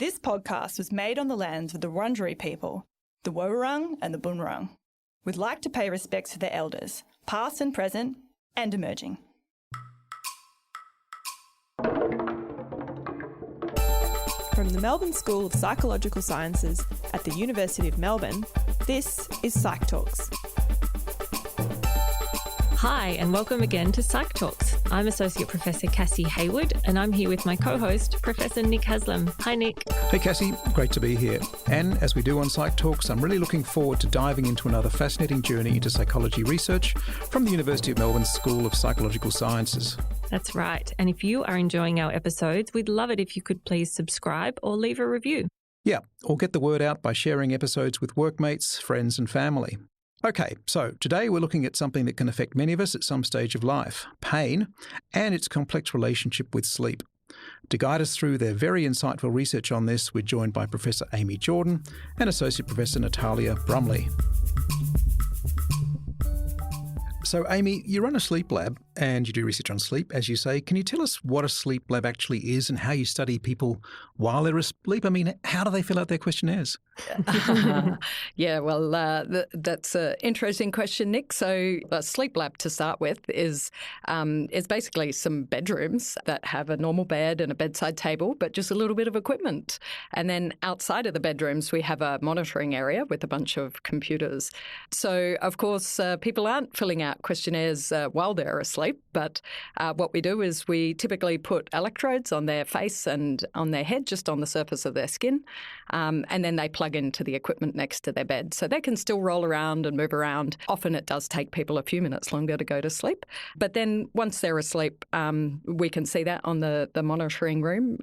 This podcast was made on the lands of the Wurundjeri people, the Woiwurrung and the Bunurong. We'd like to pay respects to their elders, past and present, and emerging. From the Melbourne School of Psychological Sciences at the University of Melbourne, this is PsychTalks. Hi, and welcome again to PsychTalks. I'm Associate Professor Cassie Hayward, and I'm here with my co-host, Professor Nick Haslam. Hi, Nick. Hey, Cassie. Great to be here. And as we do on PsychTalks, I'm really looking forward to diving into another fascinating journey into psychology research from the University of Melbourne School of Psychological Sciences. That's right. And if you are enjoying our episodes, we'd love it if you could please subscribe or leave a review. Yeah, or get the word out by sharing episodes with workmates, friends and family. Okay, so today we're looking at something that can affect many of us at some stage of life, pain, and its complex relationship with sleep. To guide us through their very insightful research on this, we're joined by Professor Amy Jordan and Associate Professor Natalia Brumley. So, Amy, you run a sleep lab and you do research on sleep, as you say. Can you tell us what a sleep lab actually is and how you study people while they're asleep? I mean, how do they fill out their questionnaires? That's an interesting question, Nick. So a sleep lab, to start with, is basically some bedrooms that have a normal bed and a bedside table, but just a little bit of equipment. And then outside of the bedrooms, we have a monitoring area with a bunch of computers. So, of course, people aren't filling out questionnaires while they're asleep, but what we do is we typically put electrodes on their face and on their head, just on the surface of their skin, and then they plug into the equipment next to their bed. So they can still roll around and move around. Often it does take people a few minutes longer to go to sleep. But then once they're asleep, we can see that on the monitoring room.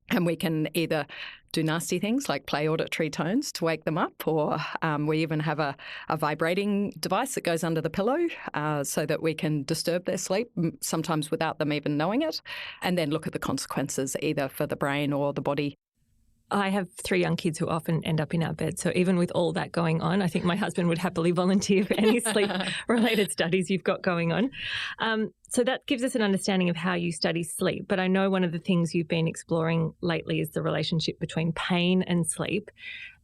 And we can either do nasty things like play auditory tones to wake them up, or we even have a vibrating device that goes under the pillow so that we can disturb their sleep, sometimes without them even knowing it, and then look at the consequences either for the brain or the body. I have 3 young kids who often end up in our bed. So even with all that going on, I think my husband would happily volunteer for any sleep-related studies you've got going on. So that gives us an understanding of how you study sleep. But I know one of the things you've been exploring lately is the relationship between pain and sleep.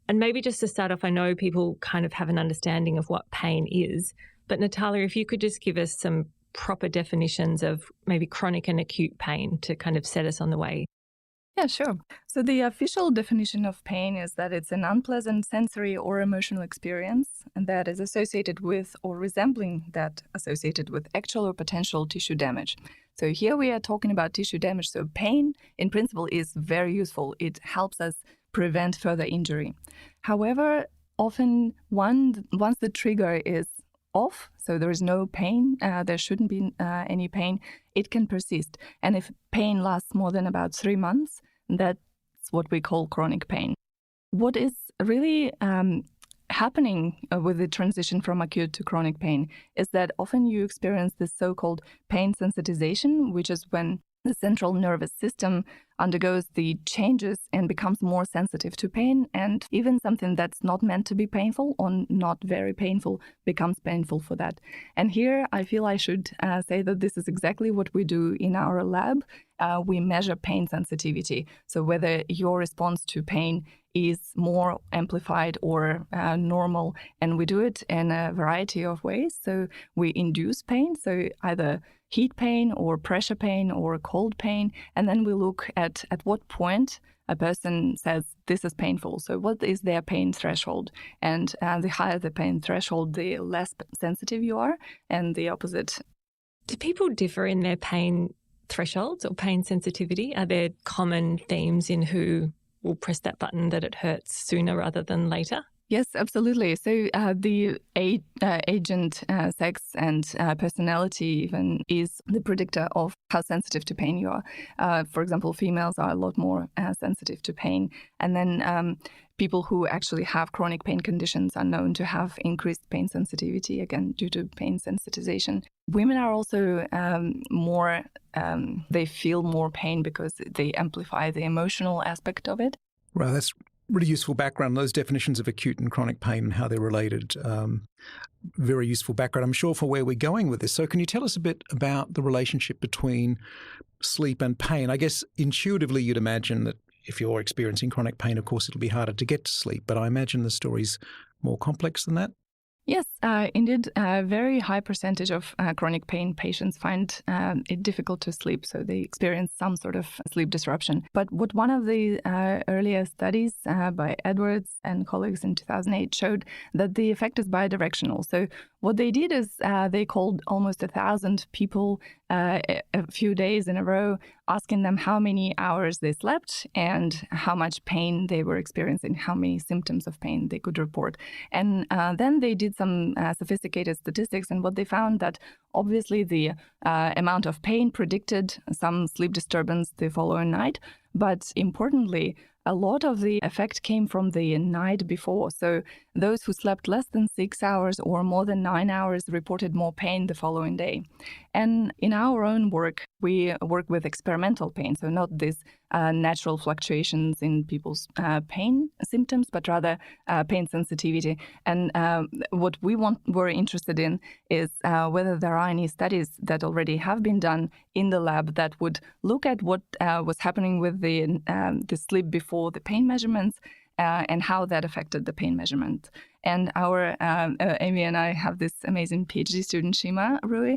And maybe just to start off, I know people kind of have an understanding of what pain is. But Natalia, if you could just give us some proper definitions of maybe chronic and acute pain to kind of set us on the way. Yeah, sure. So the official definition of pain is that it's an unpleasant sensory or emotional experience and that is associated with or resembling that associated with actual or potential tissue damage. So here we are talking about tissue damage. So pain in principle is very useful. It helps us prevent further injury. However, often once the trigger is off, so there is no pain, there shouldn't be any pain, it can persist. And if pain lasts more than about 3 months, that's what we call chronic pain. What is really happening with the transition from acute to chronic pain is that often you experience this so-called pain sensitization, which is when the central nervous system undergoes the changes and becomes more sensitive to pain, and even something that's not meant to be painful or not very painful becomes painful for that. And here I feel I should say that this is exactly what we do in our lab. We measure pain sensitivity. So whether your response to pain is more amplified or normal, and we do it in a variety of ways. So we induce pain, so either heat pain or pressure pain or cold pain, and then we look at what point a person says this is painful. So what is their pain threshold? And the higher the pain threshold, the less sensitive you are, and the opposite. Do people differ in their pain thresholds or pain sensitivity? Are there common themes in who will press that button that it hurts sooner rather than later? Yes, absolutely. So the agent, sex and personality even is the predictor of how sensitive to pain you are. For example, females are a lot more sensitive to pain. And then people who actually have chronic pain conditions are known to have increased pain sensitivity, again, due to pain sensitization. Women are also they feel more pain because they amplify the emotional aspect of it. Right, that's really useful background, those definitions of acute and chronic pain and how they're related. Very useful background, I'm sure, for where we're going with this. So can you tell us a bit about the relationship between sleep and pain? I guess intuitively you'd imagine that if you're experiencing chronic pain, of course, it'll be harder to get to sleep. But I imagine the story's more complex than that. Yes, indeed, a very high percentage of chronic pain patients find it difficult to sleep, so they experience some sort of sleep disruption. But what one of the earlier studies by Edwards and colleagues in 2008 showed that the effect is bidirectional. So what they did is they called almost 1,000 people a few days in a row, asking them how many hours they slept and how much pain they were experiencing, how many symptoms of pain they could report. And then they did some sophisticated statistics, and what they found that obviously the amount of pain predicted some sleep disturbance the following night, but importantly, a lot of the effect came from the night before. So those who slept less than 6 hours or more than 9 hours reported more pain the following day. And in our own work, we work with experimental pain, so not these natural fluctuations in people's pain symptoms, but rather pain sensitivity. And what we're interested in is whether there are any studies that already have been done in the lab that would look at what was happening with the sleep before the pain measurements and how that affected the pain measurement. And our Amy and I have this amazing PhD student, Shima Rui,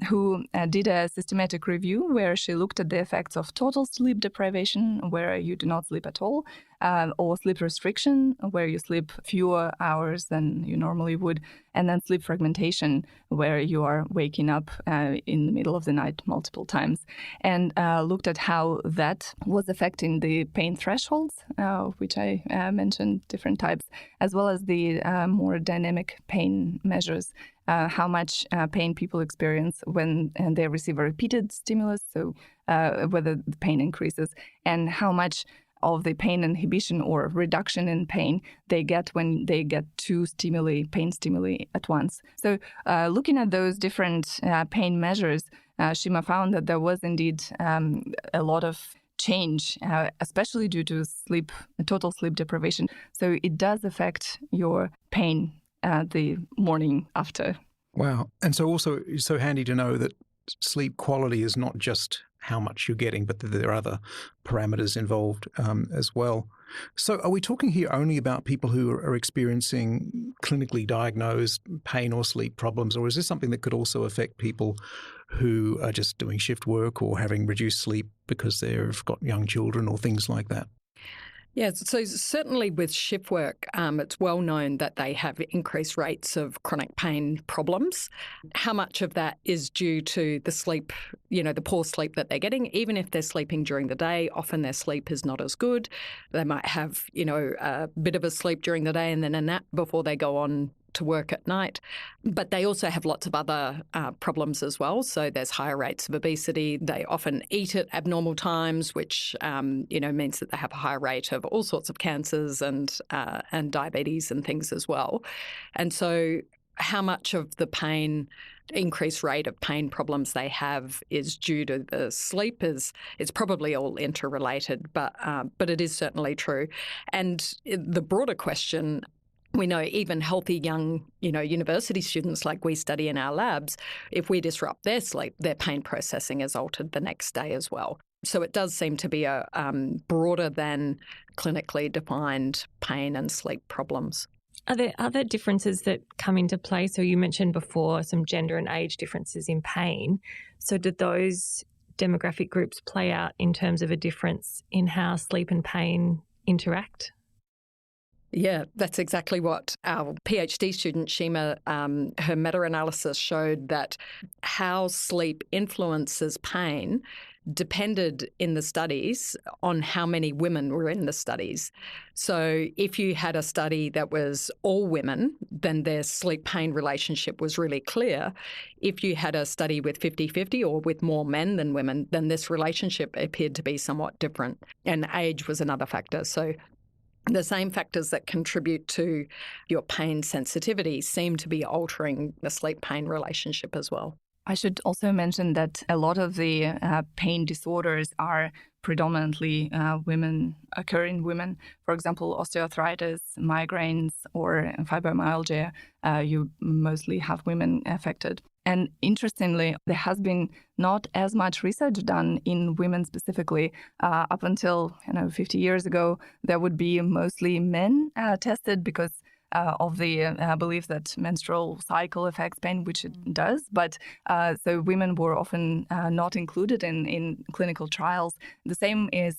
who did a systematic review where she looked at the effects of total sleep deprivation, where you do not sleep at all, or sleep restriction, where you sleep fewer hours than you normally would, and then sleep fragmentation, where you are waking up in the middle of the night multiple times, and looked at how that was affecting the pain thresholds, which I mentioned, different types, as well as the more dynamic pain measures, how much pain people experience when they receive a repeated stimulus, so whether the pain increases, and how much of the pain inhibition or reduction in pain they get when they get two pain stimuli at once. So looking at those different pain measures, Shima found that there was indeed a lot of change, especially due to total sleep deprivation. So it does affect your pain the morning after. Wow. And so also it's so handy to know that sleep quality is not just how much you're getting, but that there are other parameters involved as well. So are we talking here only about people who are experiencing clinically diagnosed pain or sleep problems, or is this something that could also affect people who are just doing shift work or having reduced sleep because they've got young children or things like that? Yeah, so certainly with shift work, it's well known that they have increased rates of chronic pain problems. How much of that is due to the sleep, the poor sleep that they're getting? Even if they're sleeping during the day, often their sleep is not as good. They might have, a bit of a sleep during the day and then a nap before they go on to work at night. But they also have lots of other problems as well. So there's higher rates of obesity. They often eat at abnormal times, which means that they have a higher rate of all sorts of cancers and diabetes and things as well. And so how much of the increased rate of pain problems they have is due to the sleep it's probably all interrelated, but it is certainly true. And the broader question, we know even healthy young, university students like we study in our labs, if we disrupt their sleep, their pain processing is altered the next day as well. So it does seem to be a broader than clinically defined pain and sleep problems. Are there other differences that come into play? So you mentioned before some gender and age differences in pain. So do those demographic groups play out in terms of a difference in how sleep and pain interact? Yeah, that's exactly what our PhD student, Shima, her meta-analysis showed that how sleep influences pain depended in the studies on how many women were in the studies. So if you had a study that was all women, then their sleep-pain relationship was really clear. If you had a study with 50-50 or with more men than women, then this relationship appeared to be somewhat different. And age was another factor. So the same factors that contribute to your pain sensitivity seem to be altering the sleep-pain relationship as well. I should also mention that a lot of the pain disorders are predominantly occur in women. For example, osteoarthritis, migraines, or fibromyalgia, you mostly have women affected. And interestingly, there has been not as much research done in women specifically. Up until 50 years ago, there would be mostly men tested because of the belief that menstrual cycle affects pain, which it does. But so women were often not included in clinical trials. The same is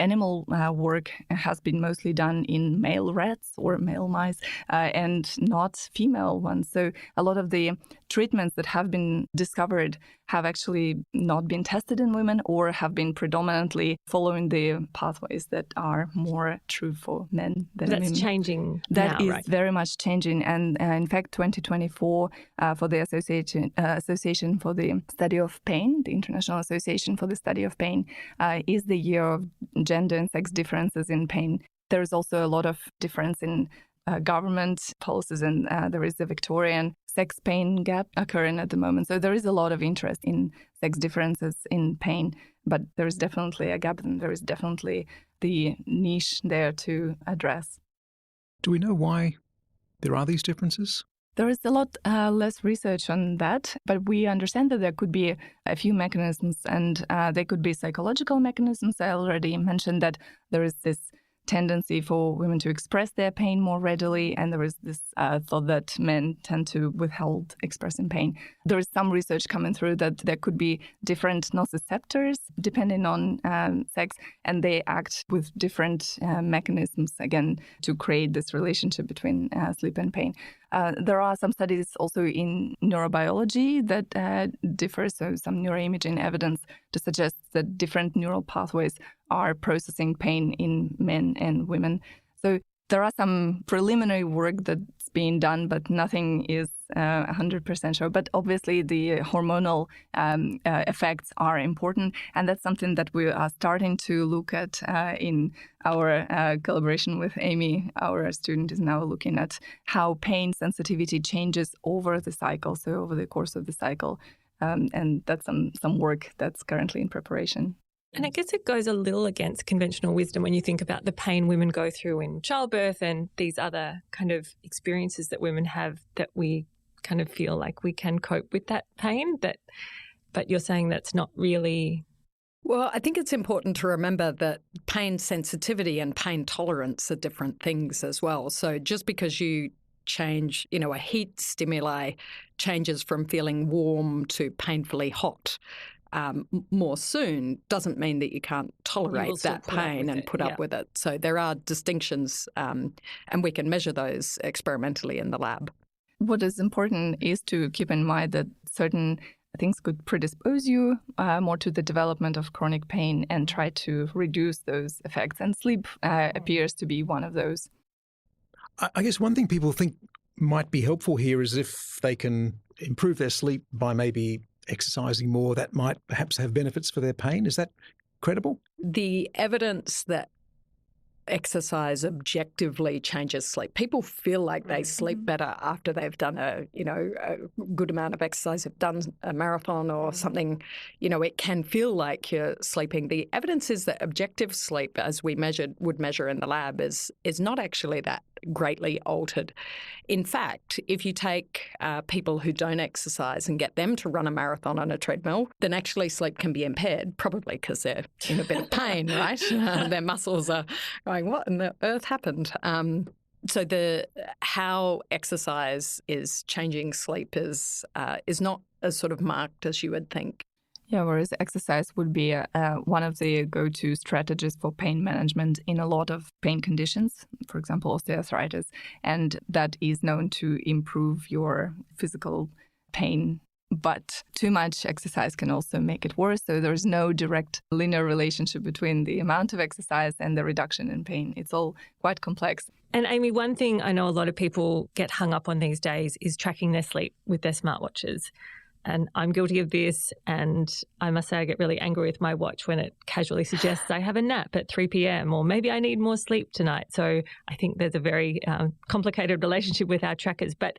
animal work has been mostly done in male rats or male mice and not female ones. So a lot of the treatments that have been discovered have actually not been tested in women or have been predominantly following the pathways that are more true for men than women. That's changing That now, is right? very much changing. And in fact, 2024 for the Association for the Study of Pain, the International Association for the Study of Pain, is the year of gender and sex differences in pain. There is also a lot of difference in government policies, and there is the Victorian sex pain gap occurring at the moment. So there is a lot of interest in sex differences in pain, but there is definitely a gap, and there is definitely the niche there to address. Do we know why there are these differences? There is a lot less research on that, but we understand that there could be a few mechanisms, and they could be psychological mechanisms. I already mentioned that there is this tendency for women to express their pain more readily, and there is this thought that men tend to withhold expressing pain. There is some research coming through that there could be different nociceptors depending on sex, and they act with different mechanisms, again, to create this relationship between sleep and pain. There are some studies also in neurobiology that differ, so some neuroimaging evidence to suggest that different neural pathways are processing pain in men and women. So there are some preliminary work that's being done, but nothing is 100% sure. But obviously the hormonal effects are important, and that's something that we are starting to look at in our collaboration with Amy. Our student is now looking at how pain sensitivity changes over the cycle, so over the course of the cycle. And that's some work that's currently in preparation. And I guess it goes a little against conventional wisdom when you think about the pain women go through in childbirth and these other kind of experiences that women have, that we kind of feel like we can cope with that pain. But you're saying that's not really... Well, I think it's important to remember that pain sensitivity and pain tolerance are different things as well. So just because you change, a heat stimuli changes from feeling warm to painfully hot more soon doesn't mean that you can't tolerate that pain and put up with it. So there are distinctions, and we can measure those experimentally in the lab. What is important is to keep in mind that certain things could predispose you more to the development of chronic pain, and try to reduce those effects. And sleep appears to be one of those. I guess one thing people think might be helpful here is if they can improve their sleep by maybe exercising more, that might perhaps have benefits for their pain. Is that credible? The evidence that exercise objectively changes sleep. People feel like they sleep better after they've done a good amount of exercise, have done a marathon or something. It can feel like you're sleeping. The evidence is that objective sleep, as we would measure in the lab, is not actually that greatly altered. In fact, if you take people who don't exercise and get them to run a marathon on a treadmill, then actually sleep can be impaired, probably because they're in a bit of pain, right? Their muscles are going, what in the earth happened? So how exercise is changing sleep is not as sort of marked as you would think. Yeah, whereas exercise would be one of the go-to strategies for pain management in a lot of pain conditions, for example, osteoarthritis, and that is known to improve your physical pain. But too much exercise can also make it worse, so there's no direct linear relationship between the amount of exercise and the reduction in pain. It's all quite complex. And Amy, one thing I know a lot of people get hung up on these days is tracking their sleep with their smartwatches. And I'm guilty of this, and I must say I get really angry with my watch when it casually suggests I have a nap at 3 p.m. or maybe I need more sleep tonight. So I think there's a very complicated relationship with our trackers. But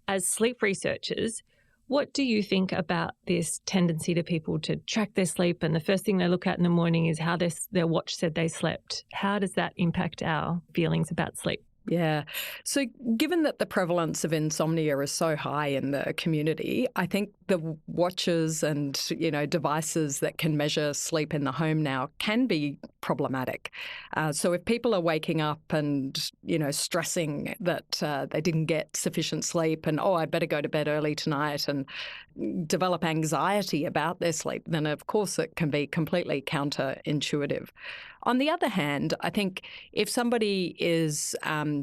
as sleep researchers, what do you think about this tendency to people to track their sleep, and the first thing they look at in the morning is how their watch said they slept? How does that impact our feelings about sleep? Yeah. So given that the prevalence of insomnia is so high in the community, I think the watches and, devices that can measure sleep in the home now can be problematic. So if people are waking up and, stressing that they didn't get sufficient sleep and, I better go to bed early tonight and develop anxiety about their sleep, then of course it can be completely counterintuitive. On the other hand, I think if somebody is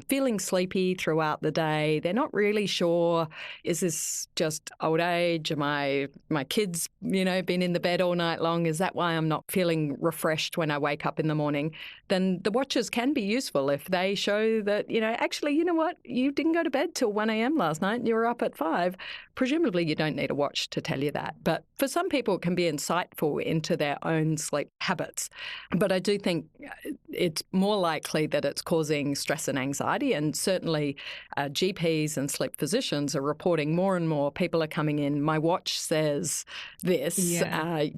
feeling sleepy throughout the day, they're not really sure, is this just old age? Am my kids, been in the bed all night long? Is that why I'm not feeling refreshed when I wake up in the morning? Then the watches can be useful if they show that, actually, you know what? You didn't go to bed till 1 a.m. last night and you were up at 5. Presumably you don't need a watch to tell you that. But for some people, it can be insightful into their own sleep habits. But I do think it's more likely that it's causing stress and anxiety, and certainly GPs and sleep physicians are reporting more and more people are coming in, my watch says this,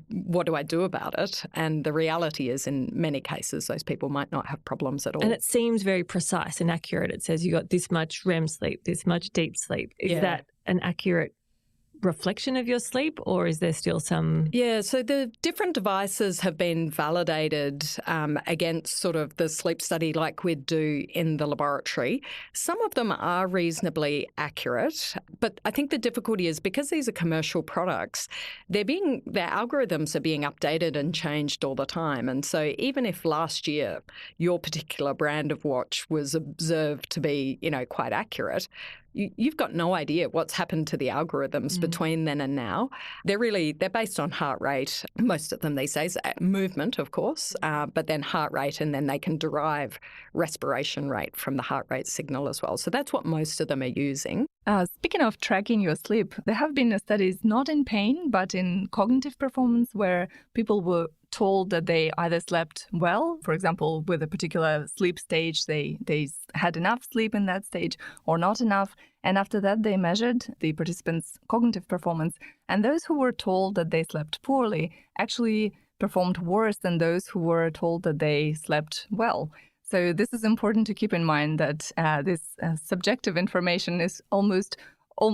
what do I do about it? And the reality is in many cases those people might not have problems at all. And it seems very precise and accurate. It says you got this much REM sleep, this much deep sleep. Is that an accurate reflection of your sleep, or is there still some? Yeah, so the different devices have been validated against sort of the sleep study like we'd do in the laboratory. Some of them are reasonably accurate, but I think the difficulty is because these are commercial products, their algorithms are being updated and changed all the time. And so even if last year your particular brand of watch was observed to be, quite accurate, you've got no idea what's happened to the algorithms between then and now. They're based on heart rate, most of them these days, movement, of course, but then heart rate, and then they can derive respiration rate from the heart rate signal as well. So that's what most of them are using. Speaking of tracking your sleep, there have been studies not in pain, but in cognitive performance where people were told that they either slept well, for example, with a particular sleep stage, they had enough sleep in that stage or not enough. And after that, they measured the participants' cognitive performance. And those who were told that they slept poorly actually performed worse than those who were told that they slept well. So this is important to keep in mind that this subjective information is almost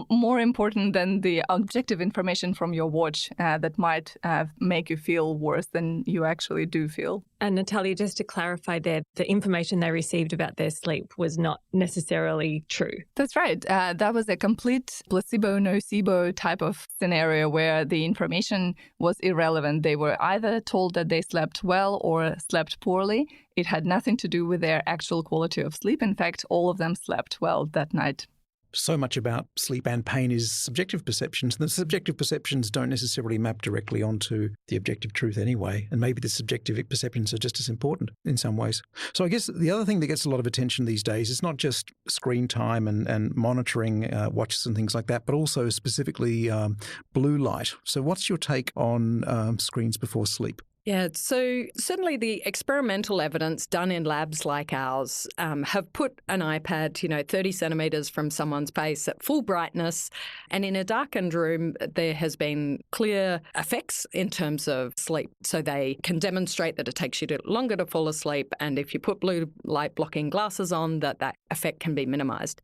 more important than the objective information from your watch that might make you feel worse than you actually do feel. And Natalia, just to clarify there, the information they received about their sleep was not necessarily true. That's right. That was a complete placebo, nocebo type of scenario where the information was irrelevant. They were either told that they slept well or slept poorly. It had nothing to do with their actual quality of sleep. In fact, all of them slept well that night. So much about sleep and pain is subjective perceptions. And the subjective perceptions don't necessarily map directly onto the objective truth anyway. And maybe the subjective perceptions are just as important in some ways. So I guess the other thing that gets a lot of attention these days is not just screen time and monitoring watches and things like that, but also specifically blue light. So what's your take on screens before sleep? Yeah, so certainly the experimental evidence done in labs like ours have put an iPad, 30 centimetres from someone's face at full brightness, and in a darkened room there has been clear effects in terms of sleep. So they can demonstrate that it takes you longer to fall asleep, and if you put blue light blocking glasses on, that effect can be minimised.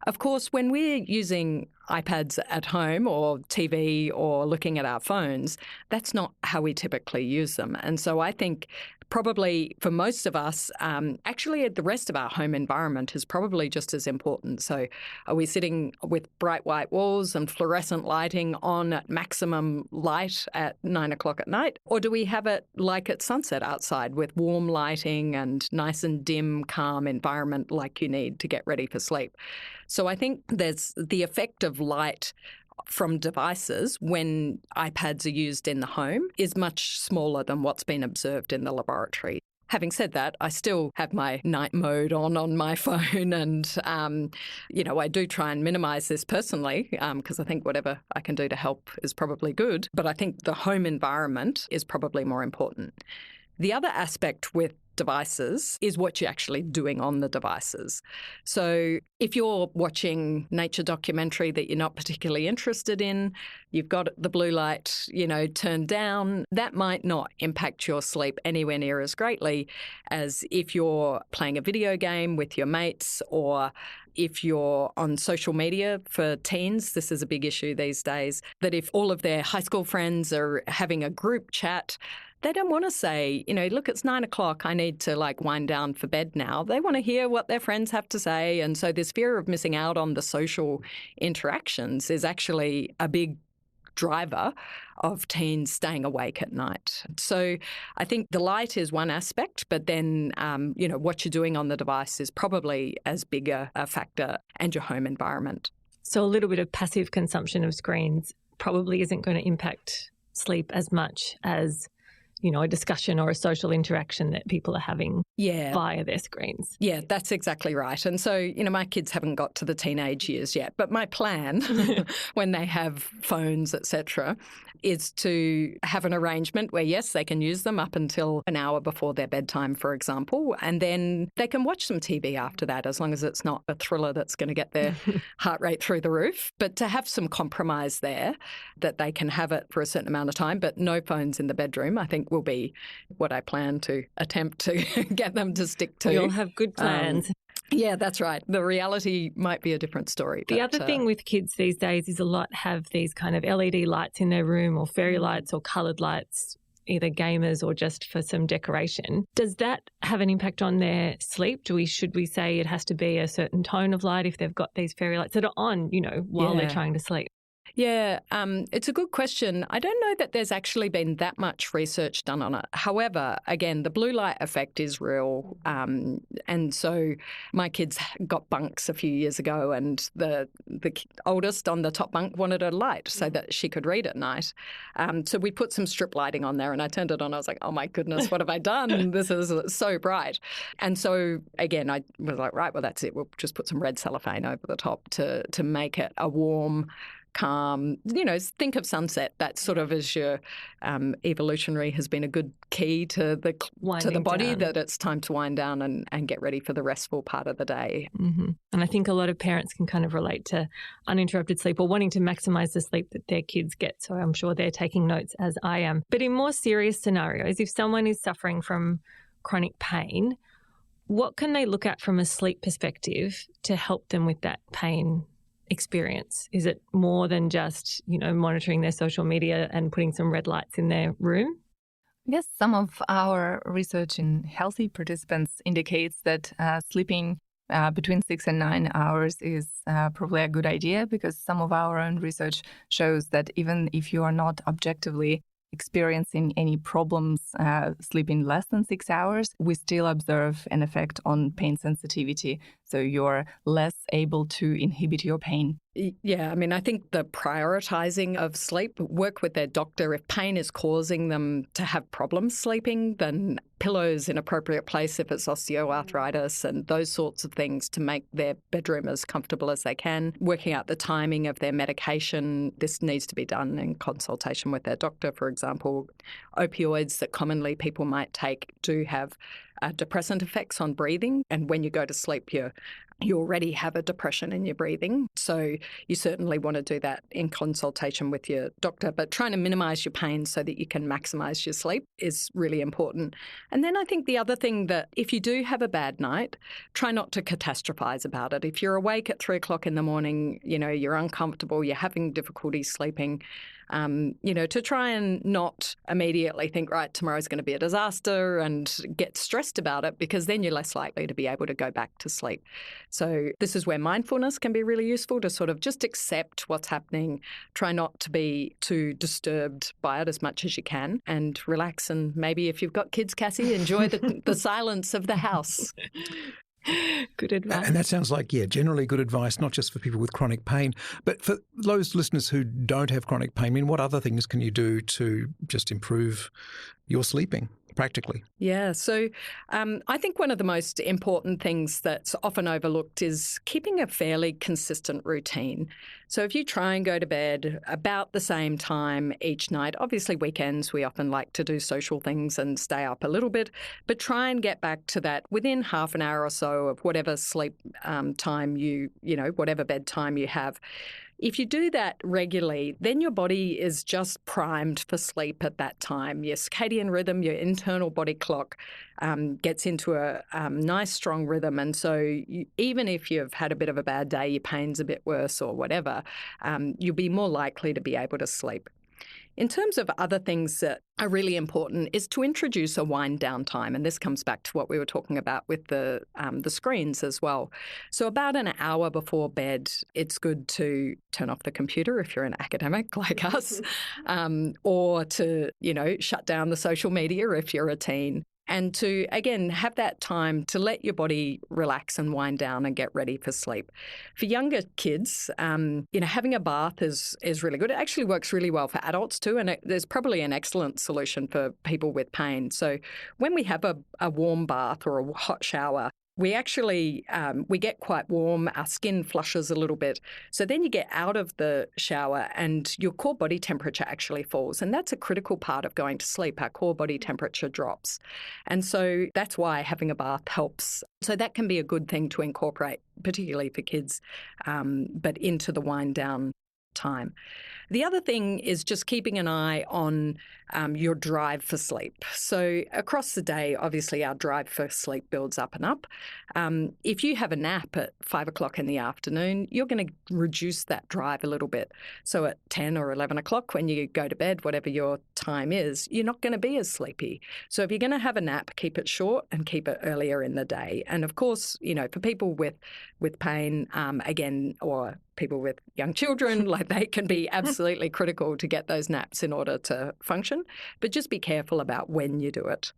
Of course, when we're using iPads at home or TV or looking at our phones, that's not how we typically use them. And so I think probably for most of us, actually the rest of our home environment is probably just as important. So are we sitting with bright white walls and fluorescent lighting on at maximum light at 9 o'clock at night? Or do we have it like at sunset outside with warm lighting and nice and dim, calm environment like you need to get ready for sleep? So I think there's the effect of light from devices when iPads are used in the home is much smaller than what's been observed in the laboratory. Having said that, I still have my night mode on my phone and, I do try and minimise this personally because I think whatever I can do to help is probably good. But I think the home environment is probably more important. The other aspect with devices is what you're actually doing on the devices. So if you're watching nature documentary that you're not particularly interested in, you've got the blue light, turned down, that might not impact your sleep anywhere near as greatly as if you're playing a video game with your mates, or if you're on social media. For teens, this is a big issue these days, that if all of their high school friends are having a group chat, they don't want to say, look, it's 9 o'clock, I need to wind down for bed now. They want to hear what their friends have to say. And so this fear of missing out on the social interactions is actually a big driver of teens staying awake at night. So I think the light is one aspect, but then, what you're doing on the device is probably as big a factor, and your home environment. So a little bit of passive consumption of screens probably isn't going to impact sleep as much as a discussion or a social interaction that people are having via their screens. Yeah, that's exactly right. And so, my kids haven't got to the teenage years yet, but my plan when they have phones, etc., is to have an arrangement where, yes, they can use them up until an hour before their bedtime, for example, and then they can watch some TV after that, as long as it's not a thriller that's going to get their heart rate through the roof. But to have some compromise there, that they can have it for a certain amount of time, but no phones in the bedroom, I think will be what I plan to attempt to get them to stick to. You'll have good plans. Yeah, that's right. The reality might be a different story. The other thing with kids these days is a lot have these kind of LED lights in their room, or fairy lights or coloured lights, either gamers or just for some decoration. Does that have an impact on their sleep? Should we say it has to be a certain tone of light if they've got these fairy lights that are on, while they're trying to sleep? Yeah, it's a good question. I don't know that there's actually been that much research done on it. However, again, the blue light effect is real. And so my kids got bunks a few years ago, and the oldest on the top bunk wanted a light so that she could read at night. So we put some strip lighting on there, and I turned it on. I was like, oh, my goodness, what have I done? This is so bright. And so, again, I was like, right, well, that's it. We'll just put some red cellophane over the top to make it a warm, calm, think of sunset. That sort of is your evolutionary has been a good key to the body down. That it's time to wind down and get ready for the restful part of the day. Mm-hmm. And I think a lot of parents can kind of relate to uninterrupted sleep or wanting to maximise the sleep that their kids get. So I'm sure they're taking notes, as I am. But in more serious scenarios, if someone is suffering from chronic pain, what can they look at from a sleep perspective to help them with that pain experience? Is it more than just, monitoring their social media and putting some red lights in their room? Yes, some of our research in healthy participants indicates that sleeping between 6 and 9 hours is probably a good idea, because some of our own research shows that even if you are not objectively experiencing any problems sleeping less than 6 hours, we still observe an effect on pain sensitivity. So you're less able to inhibit your pain. Yeah, I mean, I think the prioritizing of sleep, work with their doctor. If pain is causing them to have problems sleeping, then pillows in appropriate place if it's osteoarthritis and those sorts of things to make their bedroom as comfortable as they can. Working out the timing of their medication. This needs to be done in consultation with their doctor. For example, opioids that commonly people might take do have depressant effects on breathing. And when you go to sleep, you already have a depression in your breathing. So you certainly want to do that in consultation with your doctor. But trying to minimise your pain so that you can maximise your sleep is really important. And then I think the other thing that if you do have a bad night, try not to catastrophise about it. If you're awake at 3 o'clock in the morning, you're uncomfortable, you're having difficulty sleeping, to try and not immediately think, right, tomorrow's going to be a disaster and get stressed about it, because then you're less likely to be able to go back to sleep. So this is where mindfulness can be really useful, to sort of just accept what's happening, try not to be too disturbed by it as much as you can, and relax. And maybe if you've got kids, Cassie, enjoy the silence of the house. Good advice. And that sounds like, generally good advice, not just for people with chronic pain, but for those listeners who don't have chronic pain. I mean, what other things can you do to just improve your sleeping? practically? Yeah, so I think one of the most important things that's often overlooked is keeping a fairly consistent routine. So if you try and go to bed about the same time each night, obviously weekends we often like to do social things and stay up a little bit, but try and get back to that within half an hour or so of whatever sleep time whatever bedtime you have. If you do that regularly, then your body is just primed for sleep at that time. Your circadian rhythm, your internal body clock gets into a nice, strong rhythm. And so even if you've had a bit of a bad day, your pain's a bit worse or whatever, you'll be more likely to be able to sleep. In terms of other things that are really important is to introduce a wind down time. And this comes back to what we were talking about with the screens as well. So about an hour before bed, it's good to turn off the computer if you're an academic like us, or to, shut down the social media if you're a teen. And to, again, have that time to let your body relax and wind down and get ready for sleep. For younger kids, having a bath is really good. It actually works really well for adults too, and there's probably an excellent solution for people with pain. So when we have a warm bath or a hot shower, we actually we get quite warm, our skin flushes a little bit. So then you get out of the shower and your core body temperature actually falls. And that's a critical part of going to sleep. Our core body temperature drops. And so that's why having a bath helps. So that can be a good thing to incorporate, particularly for kids, but into the wind down time. The other thing is just keeping an eye on your drive for sleep. So across the day, obviously our drive for sleep builds up and up. If you have a nap at 5 o'clock in the afternoon, you're going to reduce that drive a little bit. So at 10 or 11 o'clock when you go to bed, whatever your time is, you're not going to be as sleepy. So if you're going to have a nap, keep it short and keep it earlier in the day. And of course, for people with pain, or people with young children, like they can be absolutely critical to get those naps in order to function, but just be careful about when you do it.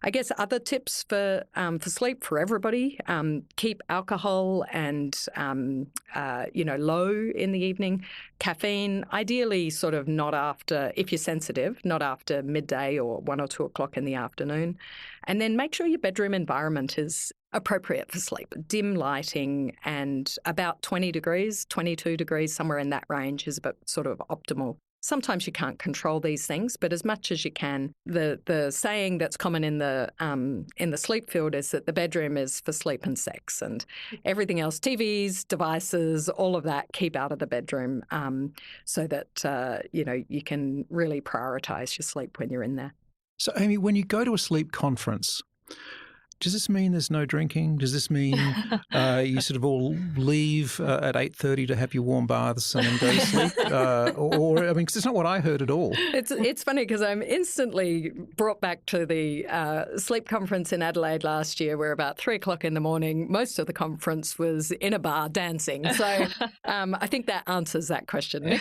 I guess other tips for sleep for everybody, keep alcohol and, low in the evening. Caffeine, ideally sort of not after, if you're sensitive, not after midday or 1 or 2 o'clock in the afternoon. And then make sure your bedroom environment is appropriate for sleep. Dim lighting and about 20 degrees, 22 degrees, somewhere in that range is about sort of optimal. Sometimes you can't control these things, but as much as you can. The saying that's common in the sleep field is that the bedroom is for sleep and sex, and everything else, TVs, devices, all of that, keep out of the bedroom, so that you can really prioritise your sleep when you're in there. So, Amy, when you go to a sleep conference, does this mean there's no drinking? Does this mean you sort of all leave at 8:30 to have your warm baths and then go to sleep? Because it's not what I heard at all. It's funny because I'm instantly brought back to the sleep conference in Adelaide last year, where about 3 o'clock in the morning, most of the conference was in a bar dancing. So I think that answers that question.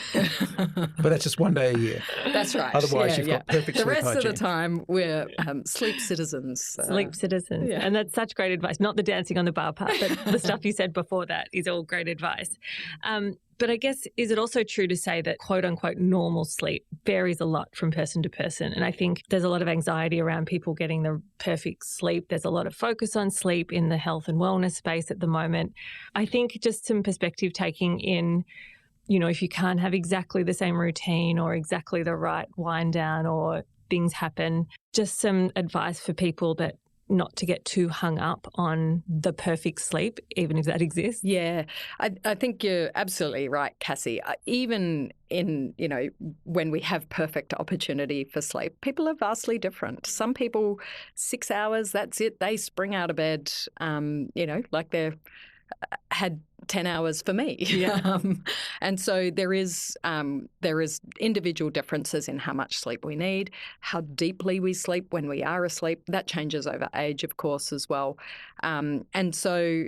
But that's just one day a year. That's right. Otherwise, you've got perfect sleep hygiene. The rest of the time, we're sleep citizens. Sleep citizens. Yeah. And that's such great advice. Not the dancing on the bar part, but the stuff you said before that is all great advice. But I guess, is it also true to say that quote unquote normal sleep varies a lot from person to person? And I think there's a lot of anxiety around people getting the perfect sleep. There's a lot of focus on sleep in the health and wellness space at the moment. I think just some perspective taking in, if you can't have exactly the same routine or exactly the right wind down or things happen, just some advice for people that not to get too hung up on the perfect sleep, even if that exists. Yeah, I think you're absolutely right, Cassie. Even in, when we have perfect opportunity for sleep, people are vastly different. Some people, 6 hours, that's it. They spring out of bed, like they're had 10 hours for me. Yeah. And so there is individual differences in how much sleep we need, how deeply we sleep when we are asleep. That changes over age, of course, as well. And so,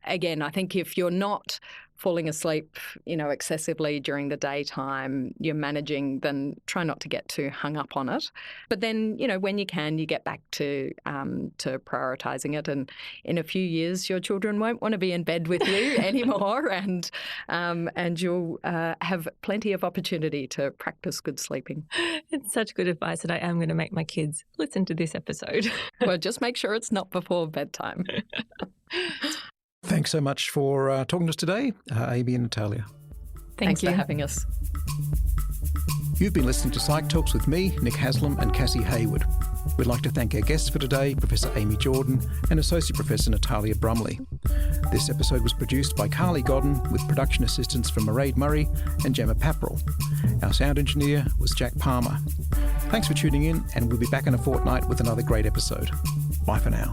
again, I think if you're not falling asleep, excessively during the daytime, you're managing, then try not to get too hung up on it. But then, when you can, you get back to prioritising it. And in a few years, your children won't want to be in bed with you anymore, and you'll have plenty of opportunity to practice good sleeping. It's such good advice, and I am going to make my kids listen to this episode. Well, just make sure it's not before bedtime. Thanks so much for talking to us today, Amy and Natalia. Thanks for having us. You've been listening to Psych Talks with me, Nick Haslam, and Cassie Hayward. We'd like to thank our guests for today, Professor Amy Jordan and Associate Professor Natalia Brumley. This episode was produced by Carly Godden with production assistance from Mairead Murray and Gemma Papperell. Our sound engineer was Jack Palmer. Thanks for tuning in, and we'll be back in a fortnight with another great episode. Bye for now.